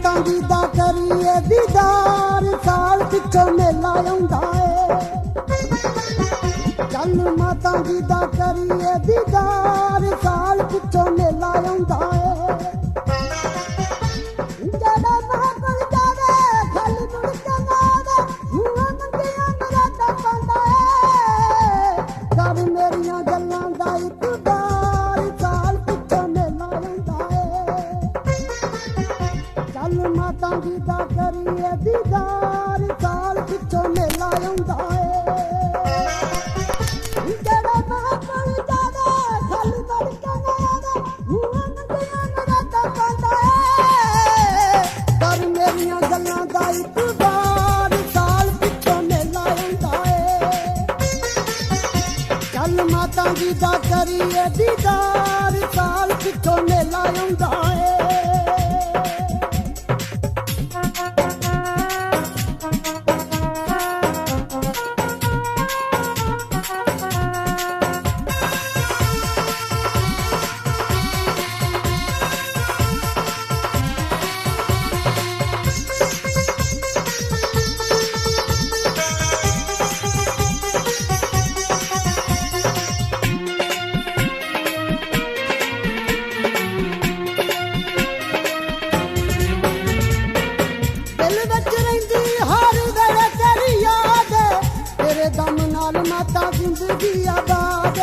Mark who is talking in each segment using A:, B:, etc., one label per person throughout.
A: माता जी दा करिए दीदार साल पिछों मेला आउंदा है चल माता जी दा करिए दीदार साल पिछों मेला आउंदा है जड़ा महापल जावे खाली मुड़ के ना आवे मुआ मंगिया मरादा पांदा है कर मेरियां गल्लां दा इकबार साल पिछों मेला आउंदा है चल माता जी दा करिए दीदार साल पिछों मेला आउंदा है जड़ा महापल जावे खाली मुड़ के ना आवे मुआ मंगिया मरादा पांदा है कर मेरियां गल्लां दा इकबार साल पिछों मेला आउंदा है चल माता जी दा करिए दीदार साल पिछों मेला आउंदा है दिल विच रहिंदी हर वेले तेरी याद तेरे दम नाल माता जिंदगी आबाद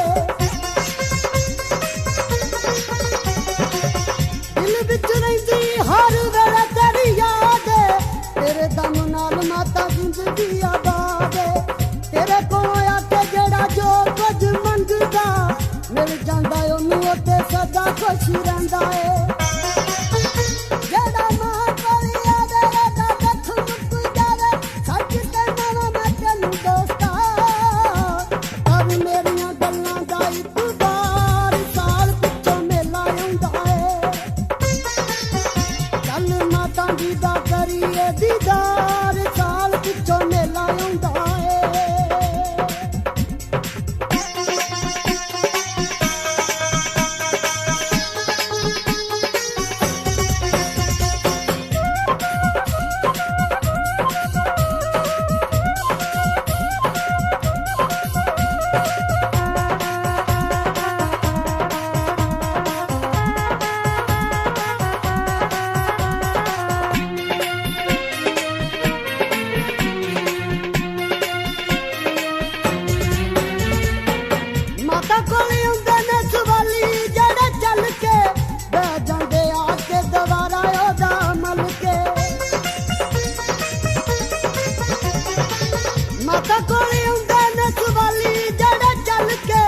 A: दिल विच रहिंदी हर वेले तेरी याद तेरे दम नाल माता जिंदगी आबाद तेरे कोल आके जेड़ा जो कुछ मंगदा मिल जांदा ओनू ते सदा खुश रहिंदा है जेड़ा महापल आवे दा दुख मुक जावे सच ते नाल मैं तैनू दोस्ता कर मेरियां गल्लां दा इकबार साल पिछों मेला आउंदा है चल माता जी दा करिए दीदार साल पिछों मेला आउंदा है माता कोल आउंदे ने सवाली जेड़े चल के बह जांदे आके दवारा ओदा मल के माता कोल आउंदे ने सवाली जेड़े चल के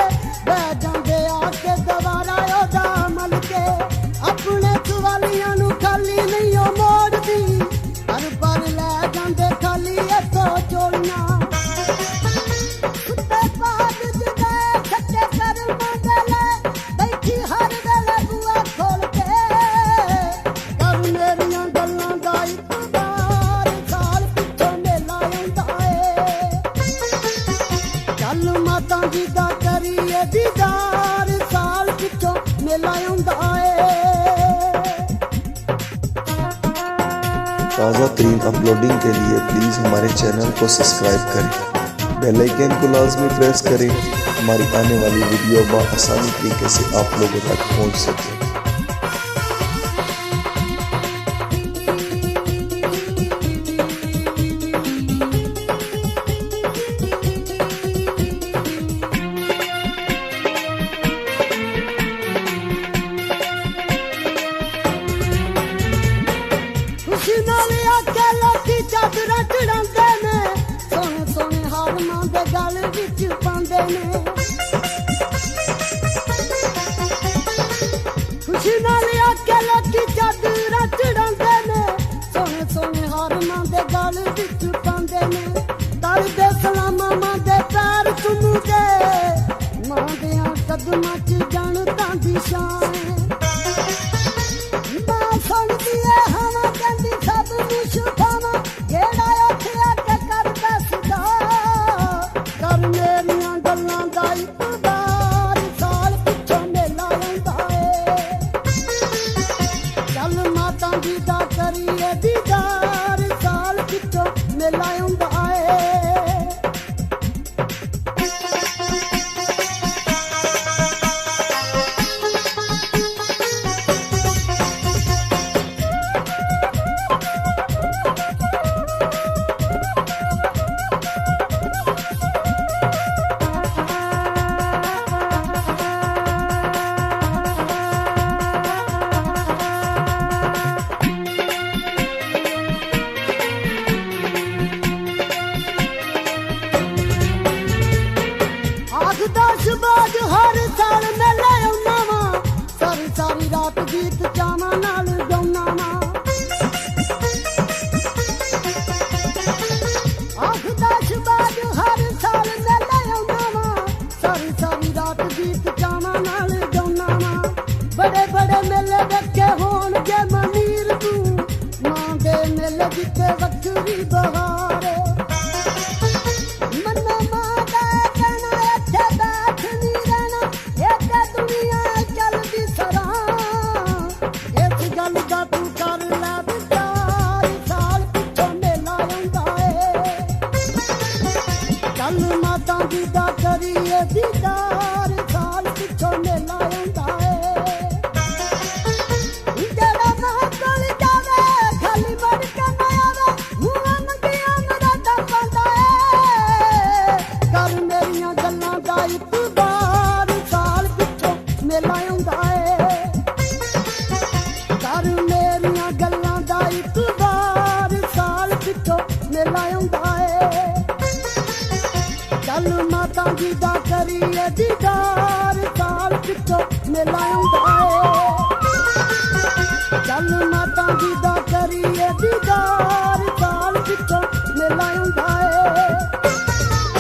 A: बह जांदे आके दवारा ओदा मल के अपने सवालियां नू खाली नहीं ओ मोड़दी हर पर ले जांदे खाली इथों चोलियां कुत्ते पाद जुदा खट्टे कर मंगले बैठी हर वेले बुआ खोल के कर मेरियां गल्लां दा इकबार साल पिछों मेला आउंदा है चल माता जी दा करिए दीदार साल पिछों मेला आउंदा है
B: ताज़ा तरीन अपलोडिंग के लिए प्लीज़ हमारे चैनल को सब्सक्राइब करें बेल आइकन को लाजमी प्रेस करें हमारी आने वाली वीडियो आसानी तरीके से आप लोगों तक पहुंच सके
A: खुशी नाल आके लोकी चादरां चढ़ांदे ने सोहणे सोहणे हार मां दे गल विच पांदे ने खुशी नाल आके लोकी चादरां चढ़ांदे ने सोहणे सोहणे हार मां दे गल विच पांदे ने दल दे सलामां मां दे पैर चुम के मां देयां कदमां च जनतां दी शान मां सुणदी ऐ हवा कहंदी सब नूं छुपावां जेड़ा उत्थे आके करदा सदा कर मेरियां गल्लां दा इकबार साल पिछों मेला आउंदा है चल माता ਜੀ ਦਾ ਕਰੀਏ ਦੀਦਾਰ ਸਾਲ ਪਿੱਛੋਂ ਮੇਲਾ ਆਉਂਦਾ ਏ ਦਸ ਬਾਜ ਹਰ ਸਾਲ ਮੇਲਾ ਆਉਣਾ ਵਾ ਸਾਰੀ ਸਾਰੀ ਰਾਤ ਗੀਤ ਚਾਵਾਂ ਨਾਲ ਗਾਉਣਾ ਵਾ ਆਖ ਦਸ ਬਾਜ ਹਰ ਸਾਲ ਮੇਲਾ ਆਉਣਾ ਵਾ ਸਾਰੀ ਸਾਰੀ ਰਾਤ ਗੀਤ ਚਾਵਾਂ ਨਾਲ ਗਾਉਣਾ ਵਾ ਬੜੇ ਬੜੇ ਮੇਲੇ ਵੇਖੇ ਹੋਣਗੇ ਮਨੀਰ ਤੂੰ ਮਾਂ ਦੇ ਮੇਲੇ ਜਿੱਥੇ ਵੱਖਰੀ ਬਹਾਰ ਮਾਤਾ ਜੀ ਦਾ ਕਰੀਏ ਦੀਦਾਰ ਸਾਲ ਪਿੱਛੋਂ ਮੇਲਾ ਆਉਂਦਾ ਏ ਜਿਹੜਾ ਨਾ ਕੋਲ ਜਾਵੇ ਖਾਲੀ ਮੜ ਕੇ ਨਾ ਆਵੇ ਮੂੰਹਾਂ ਮੰਗੀਆਂ ਮਰਾਦਾ ਪਾਉਂਦਾ ਏ ਕਰ ਮੇਰੀਆਂ ਗੱਲਾਂ ਦਾ ਇਤਬਾਰ ਸਾਲ ਪਿੱਛੋਂ ਮੇਲਾ ਆਉਂਦਾ ਏ ਕਰ ਮੇਰੀਆਂ ਗੱਲਾਂ ਦਾ ਇਤਬਾਰ ਸਾਲ ਪਿੱਛੋਂ ਮੇਲਾ ਆਉਂਦਾ ਏ ਚੱਲ ਮਾਤਾ ਜੀ ਦਾ ਕਰੀਏ ਦੀਦਾਰ